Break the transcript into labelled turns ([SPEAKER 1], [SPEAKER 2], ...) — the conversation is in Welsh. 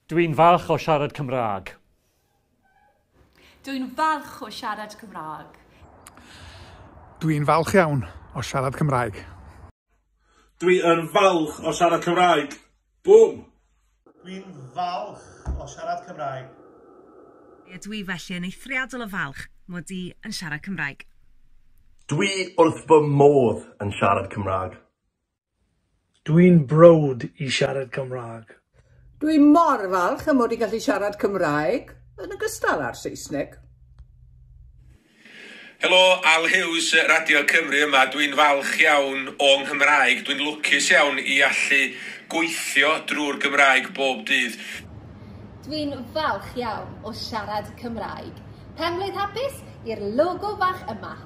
[SPEAKER 1] Dwi'n falch o siarad Cymraeg.
[SPEAKER 2] Dwi'n falch o siarad Cymraeg.
[SPEAKER 3] Dwi'n falch iawn o siarad Cymraeg.
[SPEAKER 4] Dwi yn falch o siarad Cymraeg. Bwm!
[SPEAKER 5] Dwi'n falch o siarad Cymraeg.
[SPEAKER 6] Dwi felly yn eithriadol o falch mod i yn siarad Cymraeg.
[SPEAKER 7] Dwi wrth fy modd yn siarad Cymraeg.
[SPEAKER 8] Dwi'n browd i siarad Cymraeg.
[SPEAKER 9] Dwi mor falch am mod i gallu siarad Cymraeg yn ogystal â'r Saesneg.
[SPEAKER 10] Helo, Al Hughes, Radio Cymru yma. Dwi'n falch iawn o'n Nghymraeg. Dwi'n lwcus iawn i allu gweithio drwy'r Gymraeg bob dydd.
[SPEAKER 11] Dwi'n falch iawn o siarad Cymraeg. Pen-blwydd hapus i'r logo fach yma.